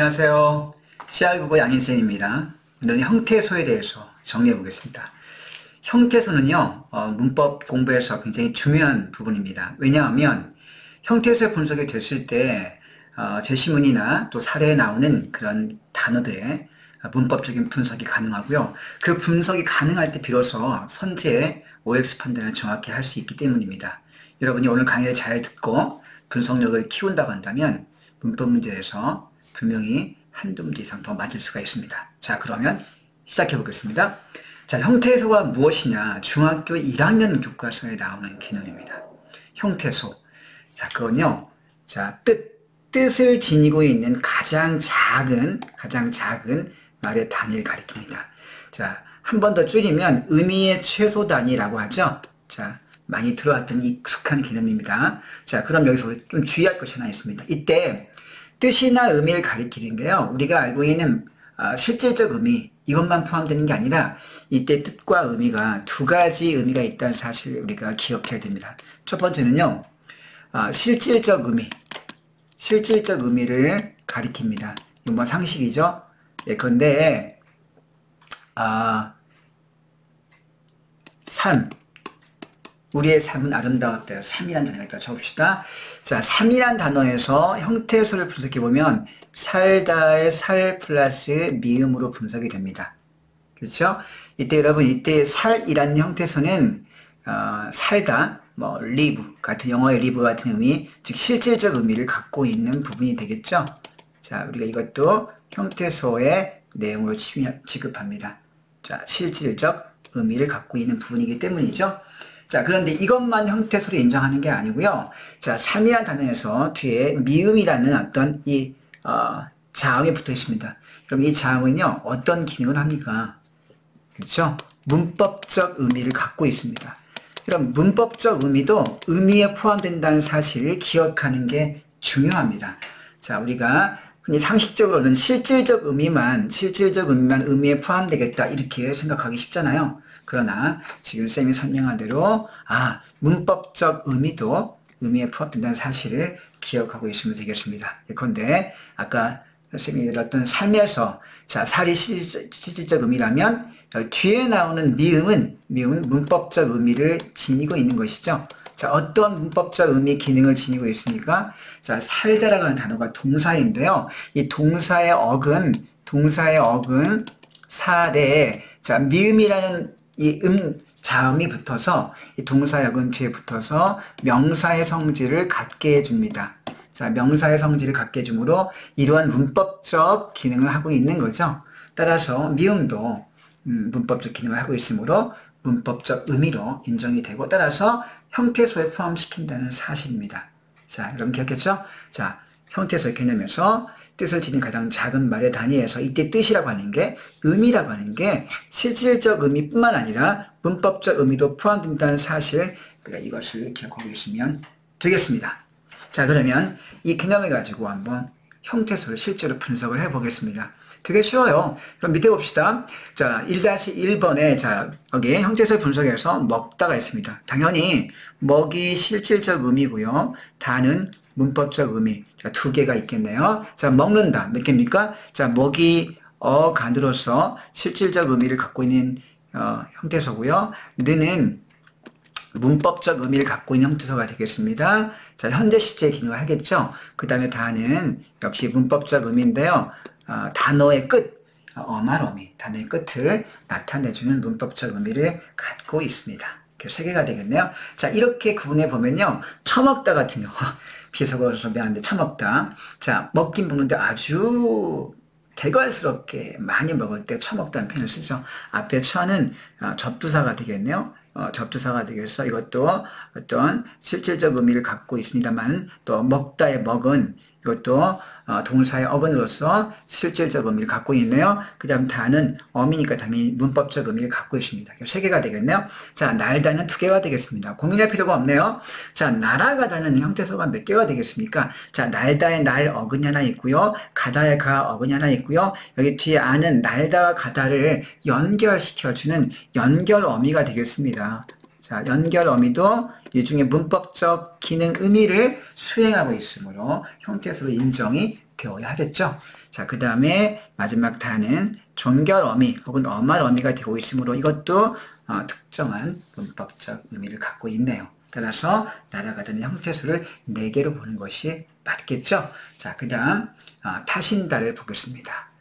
안녕하세요. CR국어 양인쌤입니다. 오늘은 형태소에 대해서 정리해 보겠습니다. 형태소는요, 문법 공부에서 굉장히 중요한 부분입니다. 왜냐하면 형태소의 분석이 됐을 때 제시문이나 또 사례에 나오는 그런 단어들의 문법적인 분석이 가능하고요. 그 분석이 가능할 때 비로소 선제의 OX 판단을 정확히 할 수 있기 때문입니다. 여러분이 오늘 강의를 잘 듣고 분석력을 키운다고 한다면 문법 문제에서 분명히 한두 문제 이상 더 맞을 수가 있습니다. 자, 그러면 시작해 보겠습니다. 자, 형태소가 무엇이냐? 중학교 1학년 교과서에 나오는 개념입니다. 형태소. 자, 그건요. 자, 뜻을 지니고 있는 가장 작은 말의 단위를 가리킵니다. 자, 한 번 더 줄이면 의미의 최소 단위라고 하죠. 자, 많이 들어왔던 익숙한 개념입니다. 자, 그럼 여기서 좀 주의할 것이 하나 있습니다. 이때 뜻이나 의미를 가리키는 게요, 우리가 알고 있는 실질적 의미, 이것만 포함되는 게 아니라 이때 뜻과 의미가 두 가지 의미가 있다는 사실을 우리가 기억해야 됩니다. 첫 번째는요, 실질적 의미를 가리킵니다. 이건 뭐 상식이죠? 예, 그런데 삶, 우리의 삶은 아름다웠대요. 삶이란 단어가 있다. 적읍시다. 자, 삶이란 단어에서 형태소를 분석해보면 살다의 살 플러스 미음으로 분석이 됩니다. 그렇죠? 이때 여러분, 이때 살이라는 형태소는 살다, 뭐 live 같은, 영어의 live 같은 의미, 즉 실질적 의미를 갖고 있는 부분이 되겠죠? 자, 우리가 이것도 형태소의 내용으로 취급합니다. 자, 실질적 의미를 갖고 있는 부분이기 때문이죠. 자, 그런데 이것만 형태소로 인정하는 게 아니고요. 자, 삶이라는 단어에서 뒤에 미음이라는 어떤 자음이 붙어 있습니다. 그럼 이 자음은요, 어떤 기능을 합니까? 그렇죠? 문법적 의미를 갖고 있습니다. 그럼 문법적 의미도 의미에 포함된다는 사실을 기억하는 게 중요합니다. 자, 우리가 흔히 상식적으로는 실질적 의미만 의미에 포함되겠다, 이렇게 생각하기 쉽잖아요. 그러나 지금 쌤이 설명한 대로 문법적 의미도 의미에 포함된다는 사실을 기억하고 있으면 되겠습니다. 예컨대 아까 쌤이 들었던 삶에서, 자, 살이 실질적 의미라면 뒤에 나오는 미음은 문법적 의미를 지니고 있는 것이죠. 자, 어떤 문법적 의미 기능을 지니고 있습니까? 자, 살다라고 하는 단어가 동사인데요. 이 동사의 어근 살에, 자, 미음이라는 이 자음이 붙어서, 이 동사의 어근 뒤에 붙어서 명사의 성질을 갖게 해줍니다. 자, 명사의 성질을 갖게 해주므로 이러한 문법적 기능을 하고 있는 거죠. 따라서 미음도 문법적 기능을 하고 있으므로 문법적 의미로 인정이 되고, 따라서 형태소에 포함시킨다는 사실입니다. 자, 여러분 기억했죠? 자, 형태소의 개념에서 뜻을 지닌 가장 작은 말의 단위에서 이때 뜻이라고 하는 게, 의미라고 하는 게 실질적 의미뿐만 아니라 문법적 의미도 포함된다는 사실, 우리가 이것을 기억하고 있으면 되겠습니다. 자, 그러면 이 개념을 가지고 한번 형태소를 실제로 분석을 해보겠습니다. 되게 쉬워요. 그럼 밑에 봅시다. 자, 1-1번에, 자, 여기 형태소 분석에서 먹다가 있습니다. 당연히 먹이 실질적 의미고요. 다는 문법적 의미. 자, 두 개가 있겠네요. 자, 먹는다. 몇 개입니까? 자, 먹이 간으로서 실질적 의미를 갖고 있는 형태소고요. 느는 문법적 의미를 갖고 있는 형태소가 되겠습니다. 자, 현재 시제 기능을 하겠죠. 그 다음에 다는 역시 문법적 의미인데요. 단어의 끝, 어마어미, 단어의 끝을 나타내주는 문법적 의미를 갖고 있습니다. 그래서 세 개가 되겠네요. 자, 이렇게 구분해 보면요, 처먹다 같은 경우, 비속어로서 미안한데 처먹다. 자, 먹긴 먹는데 아주 개걸스럽게 많이 먹을 때 처먹다는 표현을 쓰죠. 앞에 처는 접두사가 되겠네요. 접두사가 되겠어. 이것도 어떤 실질적 의미를 갖고 있습니다만, 또 먹다의 먹은 이것도 동사의 어근으로서 실질적 의미를 갖고 있네요. 그 다음 다는 어미니까 당연히 문법적 의미를 갖고 있습니다. 세 개가 되겠네요. 자, 날다는 두 개가 되겠습니다. 고민할 필요가 없네요. 자, 날아가다는 형태소가 몇 개가 되겠습니까? 자, 날다의 날 어근이 하나 있고요. 가다의 가 어근이 하나 있고요. 여기 뒤에 아는 날다와 가다를 연결시켜주는 연결 어미가 되겠습니다. 자, 자, 연결 어미도 일종의 문법적 기능 의미를 수행하고 있으므로 형태소로 인정이 되어야 하겠죠. 자, 그 다음에 마지막 다는 존결 어미 혹은 어말 어미가 되고 있으므로 이것도 특정한 문법적 의미를 갖고 있네요. 따라서 날아가다는 형태소를 4개로 보는 것이 맞겠죠. 자, 그 다음 타신다를 보겠습니다.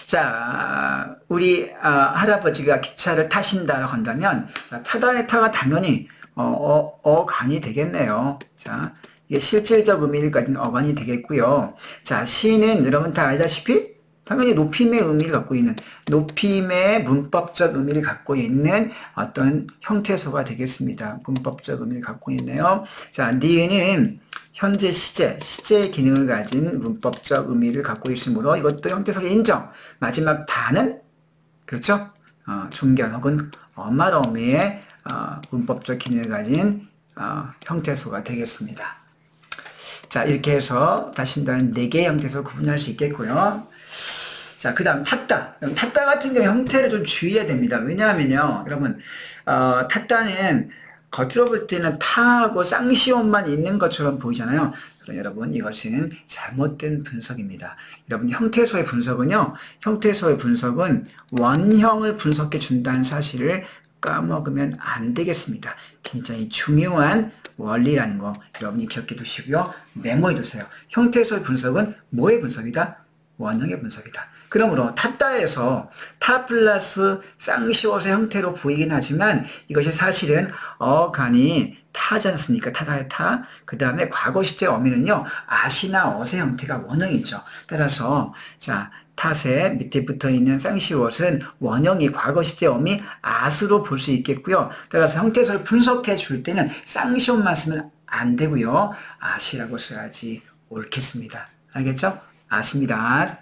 자, 우리 할아버지가 기차를 타신다라고 한다면 타다의 타가 당연히 어간이 되겠네요. 자, 이게 실질적 의미를 가진 어간이 되겠고요. 자, 시는 여러분 다 알다시피 당연히 높임의 의미를 갖고 있는, 높임의 문법적 의미를 갖고 있는 어떤 형태소가 되겠습니다. 문법적 의미를 갖고 있네요. 자, 니은은 현재 시제의 기능을 가진 문법적 의미를 갖고 있으므로 이것도 형태소의 인정. 마지막 다는 그렇죠? 존결 혹은 어말 어미의 문법적 기능을 가진 형태소가 되겠습니다. 자, 이렇게 해서 타신다는 4개의 형태소를 구분할 수 있겠고요. 자, 그 다음 탔다. 탔다 같은 경우 형태를 좀 주의해야 됩니다. 왜냐하면요, 여러분, 탔다는 겉으로 볼 때는 타하고 쌍시옷만 있는 것처럼 보이잖아요. 그럼 여러분, 이것은 잘못된 분석입니다. 여러분, 형태소의 분석은 원형을 분석해 준다는 사실을 까먹으면 안 되겠습니다. 굉장히 중요한 원리라는 거 여러분이 기억해 두시고요. 메모해 두세요. 형태소의 분석은 뭐의 분석이다? 원형의 분석이다. 그러므로 탔다에서 타 플러스 쌍시옷의 형태로 보이긴 하지만 이것이 사실은 어간이 타지 않습니까? 타다의 타. 그 다음에 과거 시제 어미는요, 아시나 어의 형태가 원형이죠. 따라서 자, 탓의 밑에 붙어 있는 쌍시옷은 원형이 과거 시제 어미 아스로 볼 수 있겠고요. 따라서 형태소를 분석해 줄 때는 쌍시옷만 쓰면 안 되고요. 아시라고 써야지 옳겠습니다. 알겠죠? 아십니다.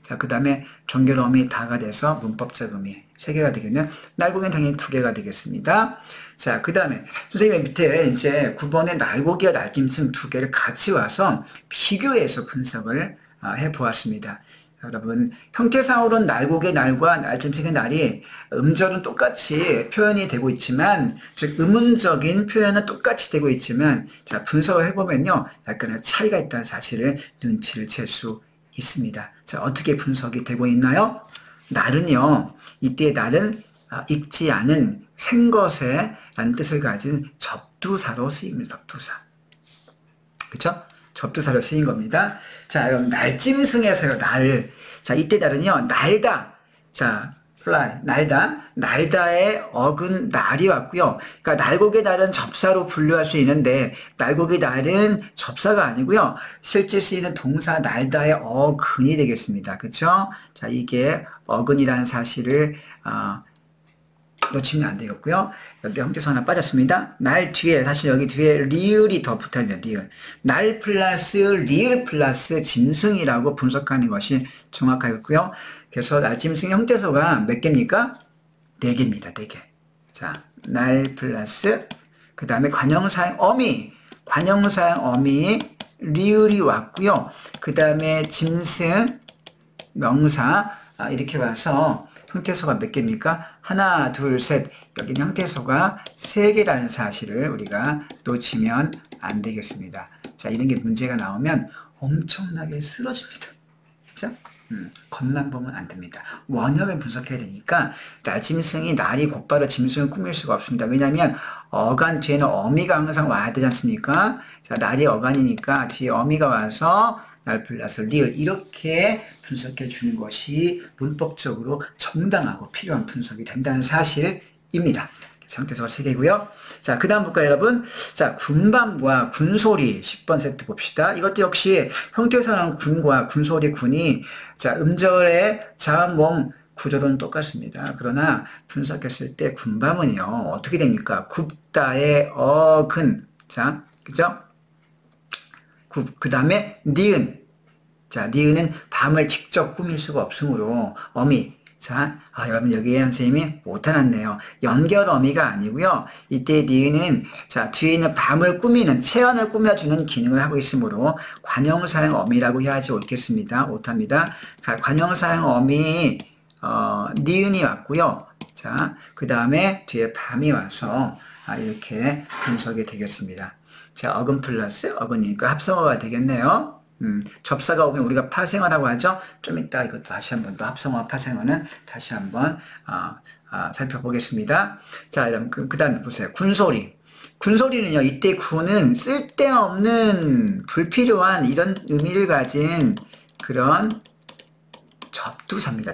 자, 그 다음에 존결 어미 다가 돼서 문법적 의미 3개가 되겠네요. 날고기는 당연히 2개가 되겠습니다. 자, 그 다음에 선생님 밑에 이제 9번에 날고기와 날짐승 2개를 같이 와서 비교해서 분석을 해보았습니다. 여러분, 형태상으로는 날고기의 날과 날짐승의 날이 음절은 똑같이 표현이 되고 있지만, 즉 의문적인 표현은 똑같이 되고 있지만, 자, 분석을 해보면요, 약간의 차이가 있다는 사실을 눈치를 챌 수 있습니다. 자, 어떻게 분석이 되고 있나요? 날은요, 이때의 날은 익지 않은 생것에 라는 뜻을 가진 접두사로 쓰입니다. 접두사. 그쵸? 접두사로 쓰인 겁니다. 자, 여러분, 날짐승에서요, 날. 자, 이때 날은요, 날다. 자, fly, 날다. 날다의 어근 날이 왔고요. 그러니까 날고기 날은 접사로 분류할 수 있는데, 날고기 날은 접사가 아니고요. 실제 쓰이는 동사 날다의 어근이 되겠습니다. 그쵸? 자, 이게 어근이라는 사실을, 놓치면 안 되겠고요. 여기 형태소 하나 빠졌습니다. 날 뒤에, 사실 여기 뒤에 리을이 더 붙어있네요. 리을. 날 플러스 리을 플러스 짐승이라고 분석하는 것이 정확하겠고요. 그래서 날짐승 형태소가 몇 개입니까? 4개입니다. 4개. 자, 날 플러스 그 다음에 관형사행 어미. 관형사행 어미 리을이 왔고요. 그 다음에 짐승 명사 이렇게 와서 형태소가 몇 개입니까? 하나, 둘, 셋. 여기는 형태소가 3개라는 사실을 우리가 놓치면 안 되겠습니다. 자, 이런 게 문제가 나오면 엄청나게 쓰러집니다. 그죠? 겉만 보면 안 됩니다. 원형을 분석해야 되니까 날짐승이 날이 곧바로 짐승을 꾸밀 수가 없습니다. 왜냐하면 어간 뒤에는 어미가 항상 와야 되지 않습니까? 자, 날이 어간이니까 뒤에 어미가 와서 날 플러스 리을 이렇게 분석해 주는 것이 문법적으로 정당하고 필요한 분석이 된다는 사실입니다. 형태소가 3개고요. 자, 그 다음 볼까요, 여러분? 자, 군밤과 군소리 10번 세트 봅시다. 이것도 역시 형태소랑 군과 군소리 군이 자, 음절의 자음 모음 구조로는 똑같습니다. 그러나 분석했을 때 군밤은요, 어떻게 됩니까? 굽다의 어근. 자, 그죠? 그 다음에 니은. 자, 니은은 밤을 직접 꾸밀 수가 없으므로 어미. 자, 여러분 여기에 선생님이 못해놨네요. 연결 어미가 아니고요. 이때 니은은 자, 뒤에 있는 밤을 꾸미는 체언을 꾸며주는 기능을 하고 있으므로 관형사형 어미라고 해야지 옳겠습니다. 못합니다. 관형사형 어미 니은이 왔고요. 자, 그 다음에 뒤에 밤이 와서 이렇게 분석이 되겠습니다. 자, 어근 플러스 어근이니까 합성어가 되겠네요. 접사가 오면 우리가 파생어라고 하죠. 좀 이따 이것도 다시 한번 더 합성어 파생어는 다시 한번 살펴보겠습니다. 자, 그럼 그 다음에 보세요. 군소리. 군소리는요, 이때 군은 쓸데없는 불필요한 이런 의미를 가진 그런 접두사입니다.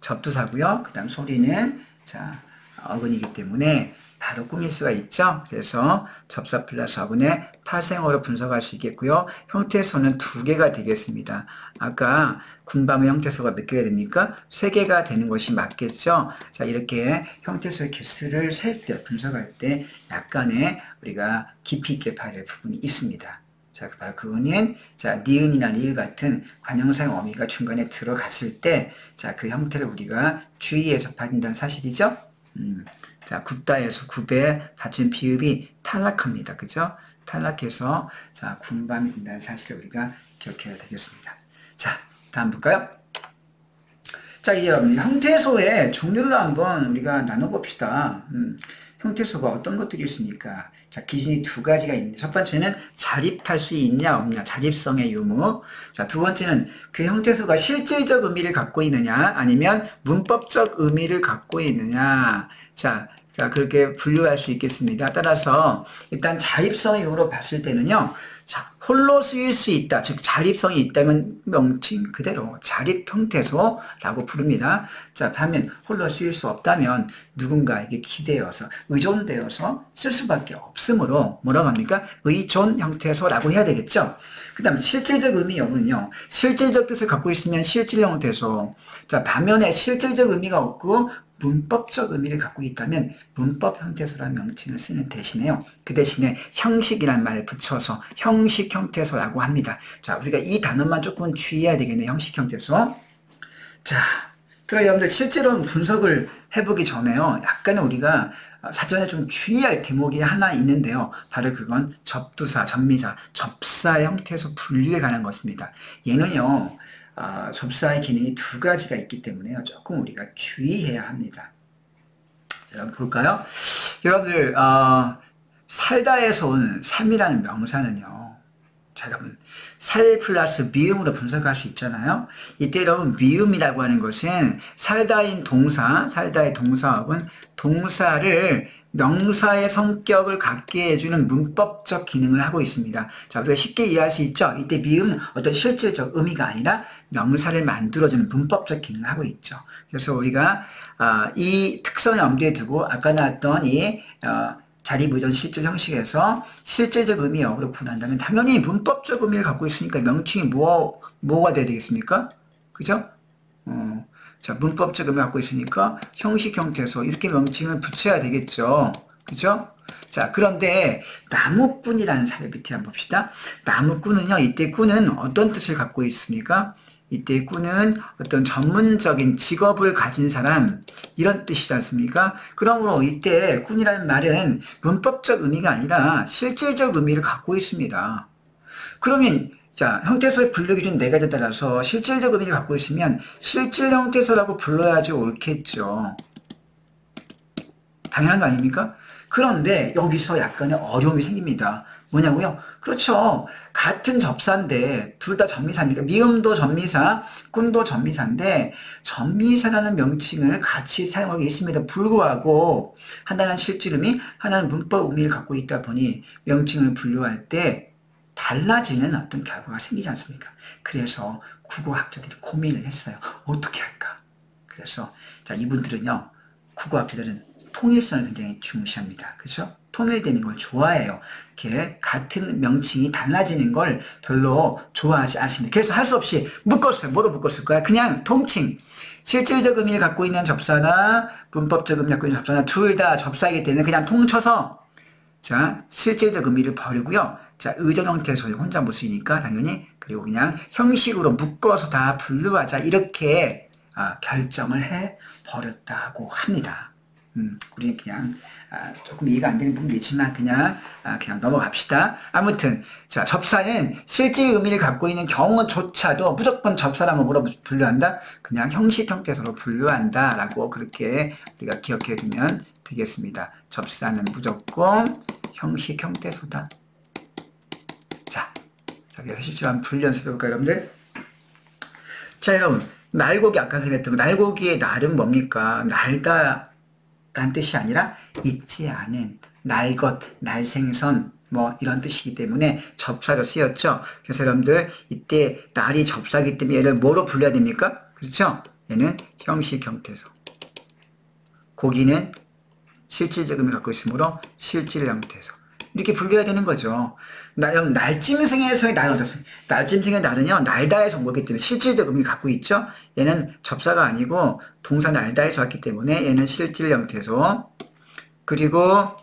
접두사고요. 그 다음 소리는 자 어근이기 때문에 바로 꾸밀 수가 있죠. 그래서 접사 플러스 어근의 파생어로 분석할 수 있겠고요. 형태소는 두 개가 되겠습니다. 아까 군밤의 형태소가 몇 개가 됩니까? 세 개가 되는 것이 맞겠죠. 자, 이렇게 형태소의 개수를 셀 때, 분석할 때 약간의 우리가 깊이 있게 봐야 할 부분이 있습니다. 자, 바로 그거는, 자, 니은이나 리을 같은 관형사의 어미가 중간에 들어갔을 때, 자, 그 형태를 우리가 주의해서 받는다는 사실이죠. 자, 굽다에서 굽에 받침 비읍이 탈락합니다. 그죠? 탈락해서, 자, 군밤이 된다는 사실을 우리가 기억해야 되겠습니다. 자, 다음 볼까요? 자, 이제 여러분, 형태소의 종류를 한번 우리가 나눠봅시다. 형태소가 어떤 것들이 있습니까? 자, 기준이 두 가지가 있는데, 첫 번째는 자립할 수 있냐, 없냐, 자립성의 유무. 자, 두 번째는 그 형태소가 실질적 의미를 갖고 있느냐, 아니면 문법적 의미를 갖고 있느냐. 자, 그렇게 분류할 수 있겠습니다. 따라서, 일단 자립성의 유무로 봤을 때는요, 자, 홀로 쓰일 수 있다. 즉, 자립성이 있다면 명칭 그대로 자립 형태소라고 부릅니다. 자, 반면 홀로 쓰일 수 없다면 누군가에게 기대어서, 의존되어서 쓸 수밖에 없으므로 뭐라고 합니까? 의존 형태소라고 해야 되겠죠? 그 다음, 실질적 의미 여부는요, 실질적 뜻을 갖고 있으면 실질 형태소. 자, 반면에 실질적 의미가 없고, 문법적 의미를 갖고 있다면 문법 형태소라는 명칭을 쓰는 대신에요. 그 대신에 형식이라는 말을 붙여서 형식 형태소라고 합니다. 자, 우리가 이 단어만 조금 주의해야 되겠네요. 형식 형태소. 자, 그럼 여러분들 실제로 분석을 해보기 전에요. 약간은 우리가 사전에 좀 주의할 대목이 하나 있는데요. 바로 그건 접두사, 접미사, 접사 형태소 분류에 관한 것입니다. 얘는요. 접사의 기능이 두 가지가 있기 때문에요. 조금 우리가 주의해야 합니다. 자, 여러분 볼까요? 여러분들 살다에서 온 삶이라는 명사는요. 자, 여러분 살 플러스 미음으로 분석할 수 있잖아요. 이때 여러분 미음이라고 하는 것은 살다인 동사, 살다의 동사하고는 동사를 명사의 성격을 갖게 해주는 문법적 기능을 하고 있습니다. 자, 우리가 쉽게 이해할 수 있죠? 이때 미음은 어떤 실질적 의미가 아니라 명사를 만들어주는 문법적 기능을 하고 있죠. 그래서 우리가 이 특성을 염두에 두고 아까 나왔던 이 자립의존 실질 형식에서 실질적 의미 역으로 구분한다면 당연히 문법적 의미를 갖고 있으니까 명칭이 뭐가 돼야 되겠습니까? 그죠? 자, 문법적 의미를 갖고 있으니까 형식 형태소 이렇게 명칭을 붙여야 되겠죠. 그죠? 자, 그런데 나무꾼이라는 사례 밑에 한번 봅시다. 나무꾼은요, 이때 꾼은 어떤 뜻을 갖고 있습니까? 이때 꾼은 어떤 전문적인 직업을 가진 사람 이런 뜻이지 않습니까? 그러므로 이때 꾼이라는 말은 문법적 의미가 아니라 실질적 의미를 갖고 있습니다. 그러면 자, 형태소의 분류 기준 네 가지에 따라서 실질적 의미를 갖고 있으면 실질 형태소라고 불러야지 옳겠죠. 당연한 거 아닙니까? 그런데 여기서 약간의 어려움이 생깁니다. 뭐냐고요? 그렇죠. 같은 접사인데 둘 다 전미사입니까? 미음도 전미사, 꾼도 전미사인데 전미사라는 명칭을 같이 사용하고 있음에도 불구하고 하나는 실질 의미, 하나는 문법 의미를 갖고 있다 보니 명칭을 분류할 때 달라지는 어떤 결과가 생기지 않습니까? 그래서 국어학자들이 고민을 했어요. 어떻게 할까? 그래서 자, 이분들은요, 국어학자들은 통일성을 굉장히 중시합니다. 그렇죠? 통일되는 걸 좋아해요. 이렇게 같은 명칭이 달라지는 걸 별로 좋아하지 않습니다. 그래서 할 수 없이 묶었어요. 뭐로 묶었을 거야? 그냥 통칭. 실질적 의미를 갖고 있는 접사나 문법적 의미를 갖고 있는 접사나 둘 다 접사이기 때문에 그냥 통쳐서 자, 실질적 의미를 버리고요. 자, 의존 형태소 혼자 못 쓰니까 당연히 그리고 그냥 형식으로 묶어서 다 분류하자 이렇게 결정을 해 버렸다고 합니다. 우리 그냥 조금 이해가 안 되는 부분도 있지만 그냥 넘어갑시다. 아무튼 자, 접사는 실제 의미를 갖고 있는 경우조차도 무조건 접사라면 뭐로 분류한다? 그냥 형식 형태소로 분류한다라고 그렇게 우리가 기억해 두면 되겠습니다. 접사는 무조건 형식 형태소다. 자, 그래서 실제로 한번 분류 연습해 볼까요, 여러분들? 자, 여러분, 날고기 아까 설명했던 거, 날고기의 날은 뭡니까? 날다 라는 뜻이 아니라 있지 않은, 날것, 날생선 뭐 이런 뜻이기 때문에 접사로 쓰였죠. 그래서 여러분들 이때 날이 접사기 때문에 얘를 뭐로 불러야 됩니까? 그렇죠? 얘는 형식 형태소. 고기는 실질적 의미를 갖고 있으므로 실질 형태소. 이렇게 분류해야 되는 거죠. 날짐승에서의 날은 어떻습니까? 날짐승의 날은요, 날다에서 온 거기 때문에 실질적 의미를 갖고 있죠. 얘는 접사가 아니고 동사 날다에서 왔기 때문에 얘는 실질 형태소. 그리고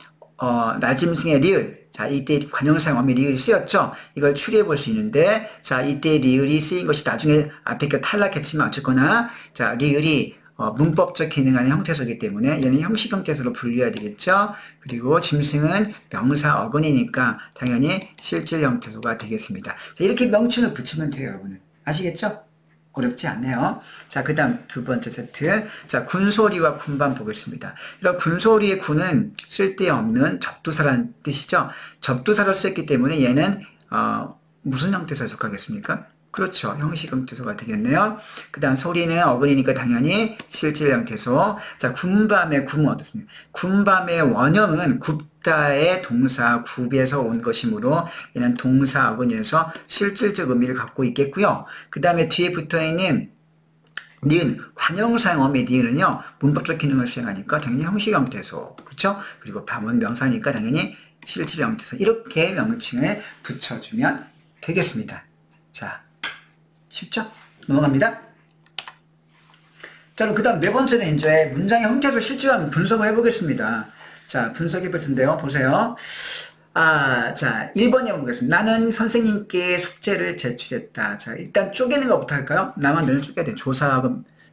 날짐승의 리을. 자, 이때 관용사용 어미 리을이 쓰였죠. 이걸 추리해 볼 수 있는데, 자, 이때 리을이 쓰인 것이 나중에 앞에 게 탈락했지만 어쨌거나, 자, 리을이 문법적 기능하는 형태소이기 때문에 얘는 형식 형태소로 분류해야 되겠죠. 그리고 짐승은 명사 어근이니까 당연히 실질 형태소가 되겠습니다. 자, 이렇게 명칭을 붙이면 돼요, 여러분. 아시겠죠? 어렵지 않네요. 자, 그 다음 두 번째 세트. 자, 군소리와 군반 보겠습니다. 이런 군소리의 군은 쓸데없는 접두사라는 뜻이죠. 접두사로 쓰였기 때문에 얘는 무슨 형태소에 속하겠습니까? 그렇죠. 형식 형태소가 되겠네요. 그 다음 소리는 어근이니까 당연히 실질 형태소. 자, 군밤의 굽은 어떻습니까? 군밤의 원형은 굽다의 동사 굽에서 온 것이므로 얘는 동사 어근이어서 실질적 의미를 갖고 있겠고요. 그 다음에 뒤에 붙어있는 니은, 관용사용 어미 니은은요, 문법적 기능을 수행하니까 당연히 형식 형태소. 그렇죠? 그리고 밤은 명사니까 당연히 실질 형태소. 이렇게 명칭을 붙여주면 되겠습니다. 자, 쉽죠? 넘어갑니다. 자, 그럼 그 다음 네 번째는 이제 문장의 형태를 실제로 한번 분석을 해보겠습니다. 자, 분석해 볼 텐데요. 보세요. 자, 1번에 보겠습니다. 나는 선생님께 숙제를 제출했다. 자, 일단 쪼개는 것부터 할까요? 나만 늘 쪼개야 돼. 조사,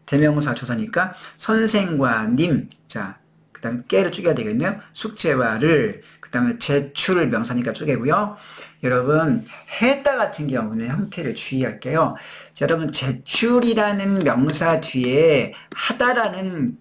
대명사 조사니까 선생과 님. 자, 그 다음에 깨를 쪼개야 되겠네요. 숙제와를. 그 다음에 제출을 명사니까 쪼개고요. 여러분, 했다 같은 경우는 형태를 주의할게요. 자, 여러분, 제출이라는 명사 뒤에 하다라는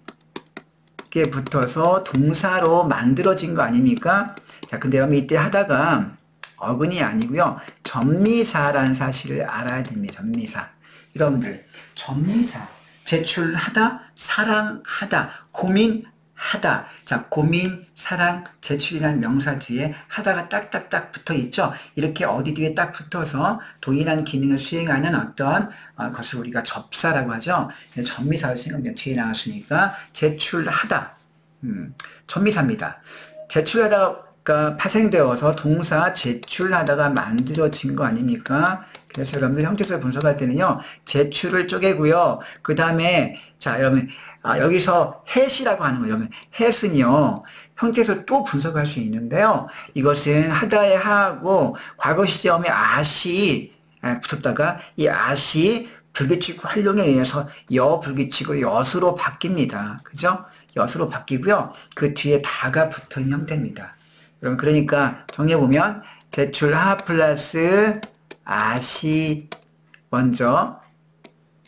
게 붙어서 동사로 만들어진 거 아닙니까? 자, 근데 여러분, 이때 하다가 어근이 아니고요. 전미사라는 사실을 알아야 됩니다. 전미사. 여러분들, 전미사. 제출하다, 사랑하다, 고민하다. 자, 고민, 사랑, 제출이라는 명사 뒤에 하다가 딱딱딱 붙어 있죠. 이렇게 어디 뒤에 딱 붙어서 도인한 기능을 수행하는 어떤 것을 우리가 접사라고 하죠. 전미사를 생각하면 뒤에 나왔으니까 제출하다. 전미사입니다. 제출하다가 파생되어서 동사 제출하다가 만들어진 거 아닙니까? 그래서 여러분들 형태소를 분석할 때는요, 제출을 쪼개고요. 그 다음에, 자, 여러분, 여기서 햇이라고 하는 거예요. 여러분, 햇은요, 형태소 또 분석할 수 있는데요. 이것은 하다의 하하고 과거 시점에 아시 붙었다가 이 아시 불규칙 활용에 의해서 불규칙으로 엿으로 바뀝니다. 그죠? 엿으로 바뀌고요. 그 뒤에 다가 붙은 형태입니다. 여러분, 그러니까 정리해보면, 제출 하 플러스 아시 먼저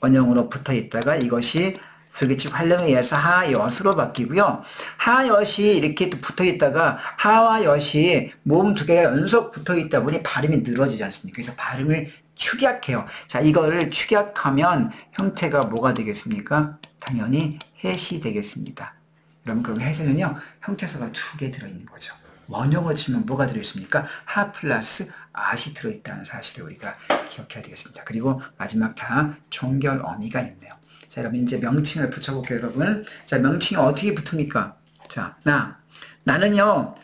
원형으로 붙어 있다가 이것이 불규칙 활용에 의해서 하엿으로 바뀌고요. 하엿이 이렇게 또 붙어 있다가 하와 엿이 모음 두 개가 연속 붙어 있다 보니 발음이 늘어지지 않습니까? 그래서 발음을 축약해요. 자, 이거를 축약하면 형태가 뭐가 되겠습니까? 당연히 햇이 되겠습니다. 여러분, 그럼 햇에는요, 형태소가 두 개 들어있는 거죠. 원형으로 치면 뭐가 들어있습니까? 하 플러스 아시 들어있다는 사실을 우리가 기억해야 되겠습니다. 그리고 마지막 다 종결 어미가 있네요. 자, 여러분, 이제 명칭을 붙여볼게요, 여러분. 자, 명칭이 어떻게 붙습니까? 자, 나는요,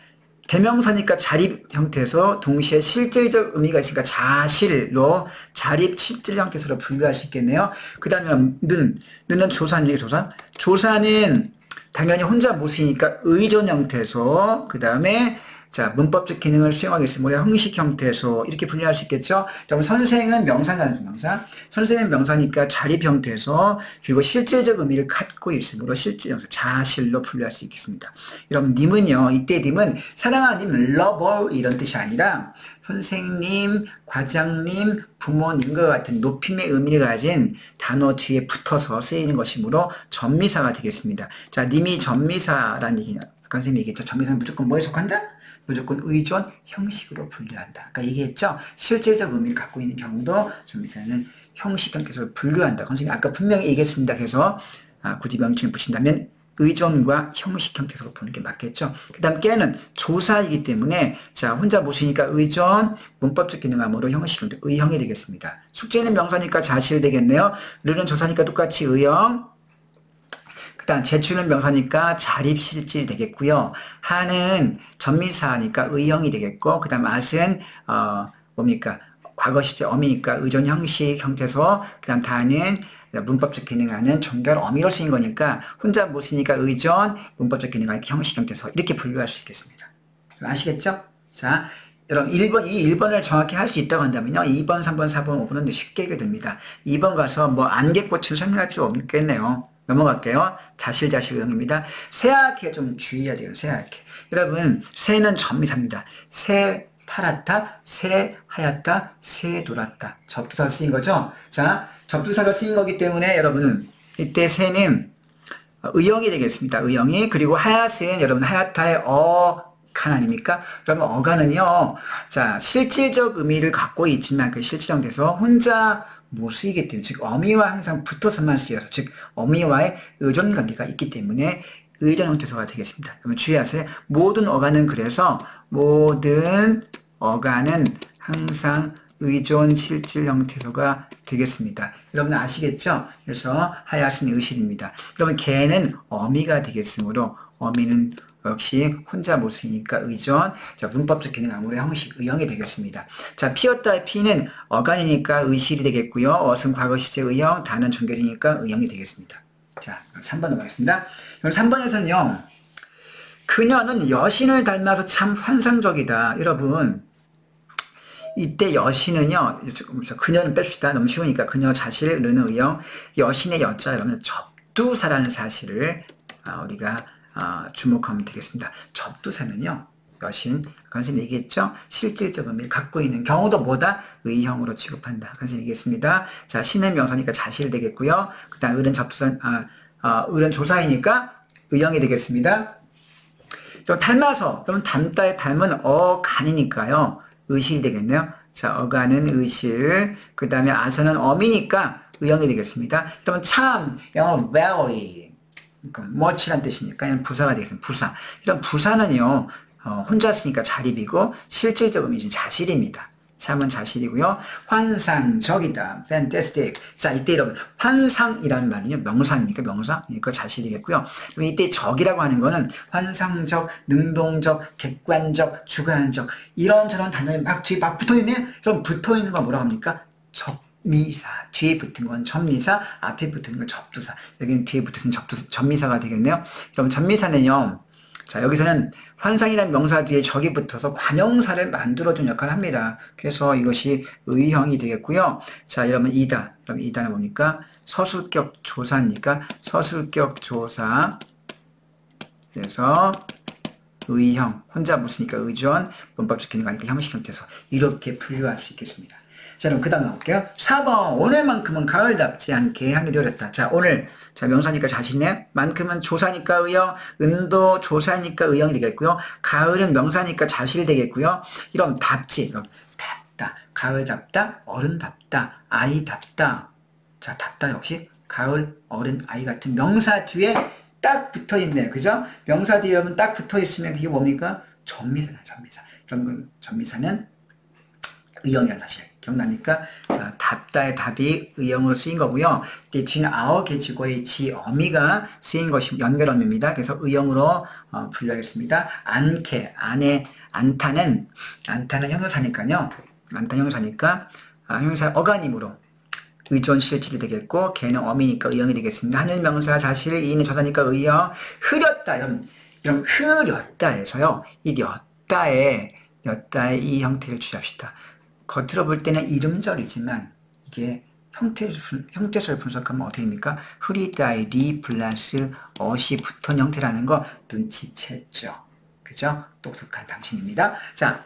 대명사니까 자립 형태에서 동시에 실질적 의미가 있으니까 자실로 자립 실질 형태에서 분류할 수 있겠네요. 그 다음에 는은 조사는 조사. 조사는 당연히 혼자 못 쓰니까 의존 형태에서 그 다음에 자, 문법적 기능을 수행하겠으므로 형식 형태에서 이렇게 분류할 수 있겠죠? 그럼 선생은 명사잖아요, 명사. 선생은 명사니까 자립 형태에서 그리고 실질적 의미를 갖고 있으므로 실질 형태, 자실로 분류할 수 있겠습니다. 여러분, 님은요, 이때 님은 사랑하는 님, lover 이런 뜻이 아니라 선생님, 과장님, 부모님과 같은 높임의 의미를 가진 단어 뒤에 붙어서 쓰이는 것이므로 전미사가 되겠습니다. 자, 님이 전미사라는 얘기는 아까 선생님이 얘기했죠. 전미사는 무조건 뭐에 속한다? 무조건 의존 형식으로 분류한다. 아까 얘기했죠. 실질적 의미를 갖고 있는 경우도 전미사는 형식 형태에서 분류한다. 선생님 아까 분명히 얘기했습니다. 그래서 굳이 명칭을 붙인다면 의존과 형식 형태로 보는 게 맞겠죠. 그 다음 깨는 조사이기 때문에 자 혼자 모시니까 의존, 문법적 기능함으로 형식 형태, 의형이 되겠습니다. 숙제는 명사니까 자실 되겠네요. 르는 조사니까 똑같이 의형. 그 다음 제출은 명사니까 자립실질 되겠고요. 하는 전미사니까 의형이 되겠고 그 다음 at은 뭡니까? 과거 시제 어미니까 의존 형식 형태소 그 다음 다는 문법적 기능하는 종결 어미로 쓰인 거니까 혼자 못 쓰니까 의존, 문법적 기능하는 형식 형태서 이렇게 분류할 수 있겠습니다. 아시겠죠? 자, 여러분 1번, 이 1번을 정확히 할 수 있다고 한다면요. 2번, 3번, 4번, 5번은 쉽게 해결됩니다. 2번 가서 뭐 안개꽃을 설명할 필요 없겠네요. 넘어갈게요. 자실 의형입니다. 새하얗게 좀 주의해야 돼요. 새하얗게. 여러분, 새는 전미사입니다. 새 파랗다, 새 하얗다, 새 노랗다. 접두사로 쓰인 거죠? 자, 접두사가 쓰인 거기 때문에 여러분은 이때 새는 의형이 되겠습니다. 의형이. 그리고 하얗은 여러분 하얗다의 어간 아닙니까? 그러면 어간은요. 자, 실질적 의미를 갖고 있지만 그 실질적에서 혼자 못 쓰이기 때문에 즉 어미와 항상 붙어서만 쓰여서 즉 어미와의 의존 관계가 있기 때문에 의존 형태소가 되겠습니다. 그러면 주의하세요. 모든 어간은 그래서 모든 어간은 항상 의존 실질 형태소가 되겠습니다. 여러분 아시겠죠? 그래서 하얗은 의실입니다. 그러면 개는 어미가 되겠으므로 어미는 역시 혼자 못 쓰니까 의존, 자, 문법적 기능 아무래 형식 의형이 되겠습니다. 자, 피었다의 피는 어간이니까 의실이 되겠고요. 어은 과거 시제 의형, 다는 종결이니까 의형이 되겠습니다. 자, 3번 넘어가겠습니다. 그럼 3번에서는요. 그녀는 여신을 닮아서 참 환상적이다. 여러분 이때 여신은요, 그녀는 뺍시다. 너무 쉬우니까 그녀 자실, 르는 의형, 여신의 여자, 여러분 접두사라는 사실을 우리가 주목하면 되겠습니다. 접두사는요, 여신, 선생님 얘기했죠? 실질적 의미를 갖고 있는 경우도 뭐다? 의형으로 취급한다. 선생님 얘기했습니다. 자, 신은 명사니까 자실 되겠고요. 그 다음 을은 접두사, 을은 조사이니까 의형이 되겠습니다. 닮아서, 그럼 닮다의 닮은 어간이니까요. 의실이 되겠네요. 자, 어간은 의실, 그 다음에 아서는 어미니까 의형이 되겠습니다. 그러면 참, 영어로 very, 그러니까 much란 뜻이니까 부사가 되겠습니다. 부사. 이런 부사는요, 혼자 쓰니까 자립이고, 실질적 의미는 자실입니다. 참은 자실이고요. 환상적이다. fantastic. 자, 이때 여러분, 환상이라는 말은요, 명사입니까? 명사? 그러니까 자실이겠고요. 그럼 이때 적이라고 하는 거는 환상적, 능동적, 객관적, 주관적, 이런저런 단어에 막 뒤에 막 붙어 있네요. 그럼 붙어 있는 건 뭐라고 합니까? 접미사. 뒤에 붙은 건 접미사, 앞에 붙은 건 접두사. 여기는 뒤에 붙은 접미사가 되겠네요. 그럼 접미사는요, 자, 여기서는 환상이라는 명사 뒤에 적이 붙어서 관형사를 만들어준 역할을 합니다. 그래서 이것이 의형이 되겠고요. 자, 여러분 이다. 그럼 이다는 뭡니까? 서술격 조사니까 서술격 조사. 그래서 의형. 혼자 붙으니까 의존, 문법적 기능 아니까 형식 형태에서 이렇게 분류할 수 있겠습니다. 자, 그럼 그 다음 나올게요. 4번. 오늘만큼은 가을답지 않게 하늘이 어렵다. 자, 오늘. 자, 명사니까 자신의 만큼은 조사니까 의형, 은도 조사니까 의형이 되겠고요. 가을은 명사니까 자실 되겠고요. 이런 답지. 그럼 답다. 가을답다. 어른답다. 아이답다. 자, 답다 역시 가을, 어른, 아이 같은 명사 뒤에 딱 붙어 있네요. 그죠? 명사 뒤에 여러분 딱 붙어 있으면 그게 뭡니까? 전미사다. 전미사. 그럼 전미사는 의형이라는 사실 기억납니까? 자, 답다의 답이 의형으로 쓰인 거고요. 이제 뒤는 아어 개지고의 지 어미가 쓰인 것이 연결어미입니다. 그래서 의형으로 분류하겠습니다. 안케 안에 안타는 형용사니까요. 안타 형용사니까 형용사 어간임으로 의존 실질이 되겠고 걔는 어미니까 의형이 되겠습니다. 하늘 명사 자실 이는 조사니까 의형 흐렸다 이런 흐렸다에서요. 이 였다의 이 형태를 취합시다. 겉으로 볼 때는 이름절이지만 이게 형태설 분석하면 어떻게 됩니까? 흐리다의 리 플러스 어시 붙은 형태라는 거 눈치챘죠. 그죠? 똑똑한 당신입니다. 자,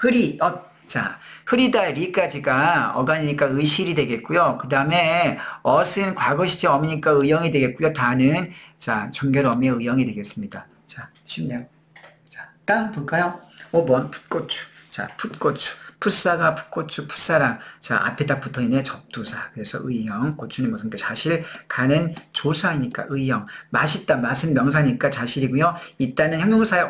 흐리다의 리까지가 어간이니까 의실이 되겠고요. 그 다음에 엇은 과거 시제 어미니까 의형이 되겠고요. 다는 자, 종결어미의 의형이 되겠습니다. 자, 쉽네요. 자, 다음 볼까요? 5번 풋고추. 자, 풋고추. 풋사가 풋고추, 풋사랑. 자, 앞에 딱 붙어있네. 접두사. 그래서 의형. 고추는 무슨 자실. 가는 조사이니까 의형. 맛있다. 맛은 명사니까 자실이고요. 있다는 형용사의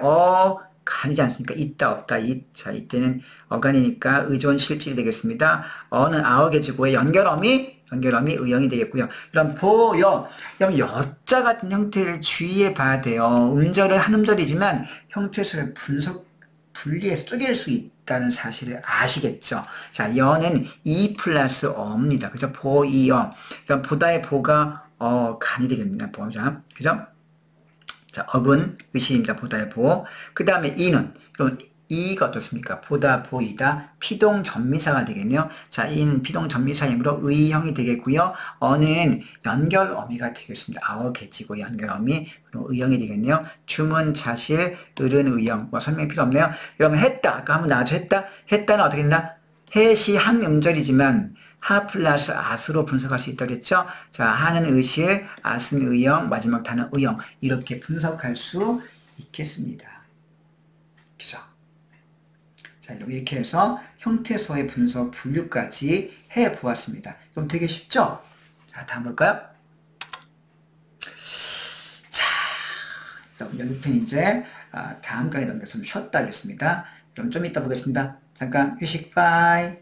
간이지 않습니까? 있다, 없다, 자, 이때는 어간이니까 의존 실질이 되겠습니다. 어는 아어개지고의 연결어미 의형이 되겠고요. 그럼 그럼 여자 같은 형태를 주의해 봐야 돼요. 음절은 한 음절이지만 형태를 분리해서 쪼갤 수 있다는 사실을 아시겠죠? 자, 여는 이 플러스 어입니다. 그죠? 보이어. 그럼 보다의 보가 간이 되겠습니다. 보자. 그죠? 자, 억은 의실입니다. 보다의 보. 그 다음에 이는, 그럼 이가 어떻습니까? 보다, 보이다, 피동전미사가 되겠네요. 자, 이는 피동전미사이므로 의형이 되겠고요. 어는 연결어미가 되겠습니다. 아어 개지고 연결어미, 그럼 의형이 되겠네요. 주문, 자실, 을은 의형. 뭐 설명 필요 없네요. 그러면 했다. 아까 한번 나와서 했다는 어떻게 된다? 햇이 한 음절이지만 하 플러스 앗으로 분석할 수 있다고 했죠. 자, 하는 의실, 앗은 의형, 마지막 단은 의형. 이렇게 분석할 수 있겠습니다. 그죠? 자, 이렇게 해서 형태소의 분석 분류까지 해보았습니다. 그럼 되게 쉽죠? 자, 다음 볼까요? 자, 그럼 여기부터 이제 다음 강의 넘겨서 좀 쉬었다 하겠습니다. 그럼 좀 이따 보겠습니다. 잠깐 휴식, 바이.